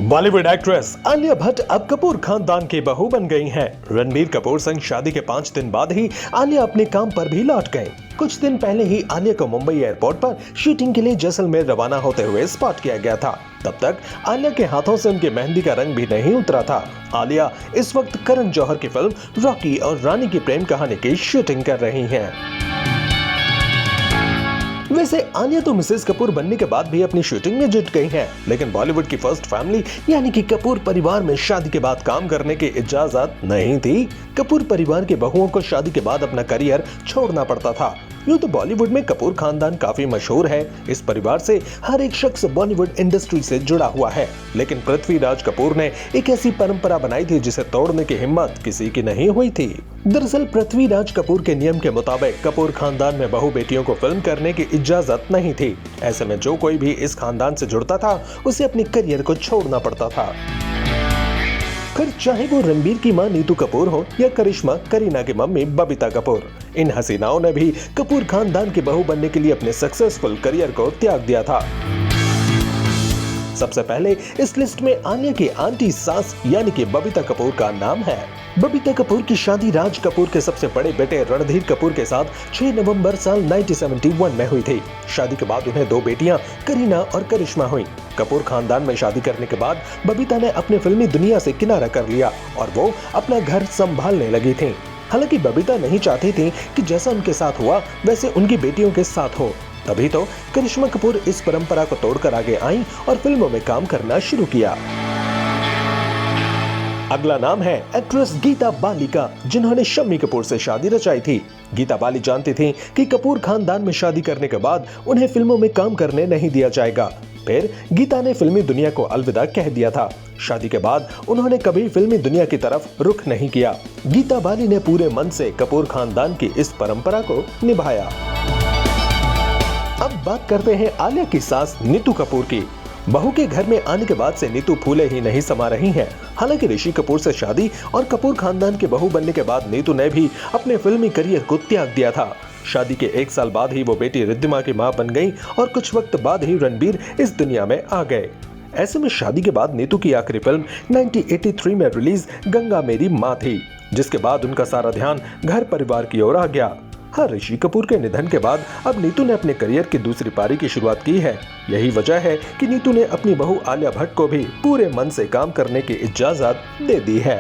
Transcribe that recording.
Bollywood actress Alia Bhatt अब कपूर खानदान की बहू बन गई हैं। रणबीर कपूर संग शादी के 5 दिन बाद ही आलिया अपने काम पर भी लौट गए। कुछ दिन पहले ही आलिया को मुंबई एयरपोर्ट पर शूटिंग के लिए जैसलमेर रवाना होते हुए स्पॉट किया गया था। तब तक आलिया के हाथों से उनकी मेहंदी का रंग भी नहीं उतरा था। आलिया इस वक्त करण जौहर की फिल्म रॉकी और रानी की प्रेम कहानी की शूटिंग कर रही हैं। वैसे आलिया तो मिसेस कपूर बनने के बाद भी अपनी शूटिंग में जुट गई हैं, लेकिन बॉलीवुड की फर्स्ट फैमिली यानी कि कपूर परिवार में शादी के बाद काम करने की इजाजत नहीं थी। कपूर परिवार के बहुओं को शादी के बाद अपना करियर छोड़ना पड़ता था। यूं तो बॉलीवुड में कपूर खानदान काफी मशहूर है। इस परिवार से हर एक शख्स बॉलीवुड इंडस्ट्री से जुड़ा हुआ है, लेकिन पृथ्वीराज कपूर ने एक ऐसी परंपरा बनाई थी जिसे तोड़ने की हिम्मत किसी की नहीं हुई थी। दरअसल पृथ्वीराज कपूर के नियम के मुताबिक कपूर खानदान में बहू बेटियों को फिल्म करने की इजाजत नहीं थी। ऐसे में जो कोई भी इस खानदान से जुड़ता था उसे अपने करियर को छोड़ना पड़ता था। फिर चाहे वो रणबीर की मां नीतू कपूर हो या करिश्मा करीना की मम्मी बबीता कपूर, इन हसीनाओं ने भी कपूर खानदान की बहू बनने के लिए अपने सक्सेसफुल करियर को त्याग दिया था। सबसे पहले इस लिस्ट में आलिया की आंटी सास यानी कि बबीता कपूर का नाम है। बबीता कपूर की शादी राज कपूर के सबसे बड़े बेटे रणधीर कपूर के साथ 6 नवंबर साल 1971 में हुई थी। शादी के बाद उन्हें 2 बेटियां करीना और करिश्मा हुई। कपूर खानदान में शादी करने के बाद बबीता ने अपनी फिल्मी दुनिया से किनारा कर लिया और वो अपना घर संभालने लगी थी। हालांकि बबीता नहीं चाहती थी कि जैसा उनके साथ हुआ वैसे उनकी बेटियों के साथ हो। तभी तो करिश्मा कपूर इस परंपरा को तोड़कर आगे आई और फिल्मों में काम करना शुरू किया। अगला नाम है एक्ट्रेस गीता बाली का, जिन्होंने शम्मी कपूर से शादी रचाई थी। गीता बाली जानती थी कि कपूर खानदान में शादी करने के बाद उन्हें फिल्मों में काम करने नहीं दिया जाएगा। फिर गीता ने फिल्मी दुनिया को अलविदा कह दिया था। शादी के बाद उन्होंने कभी फिल्मी दुनिया की तरफ रुख नहीं किया। गीता बाली ने पूरे मन से कपूर खानदान की इस परंपरा को निभाया। अब बात करते हैं आलिया की सास नीतू कपूर की। बहू के घर में आने के बाद से नीतू फूले ही नहीं समा रही हैं। हालांकि ऋषि कपूर से शादी और कपूर खानदान की बहू बनने के बाद नीतू ने भी अपने फिल्मी करियर को त्याग दिया था। शादी के 1 साल बाद ही वो बेटी रिद्धिमा की मां बन गई और कुछ वक्त बाद ही रणबीर इस दुनिया में आ गए। ऐसे में शादी के बाद नीतू की आखिरी फिल्म 1983 में रिलीज गंगा मेरी मां थी, जिसके बाद उनका सारा ध्यान घर परिवार की ओर आ गया। ऋषि कपूर के निधन के बाद अब नीतू ने अपने करियर की दूसरी पारी की शुरुआत की है। यही वजह है कि नीतू ने अपनी बहू आलिया भट्ट को भी पूरे मन से काम करने की इजाजत दे दी है।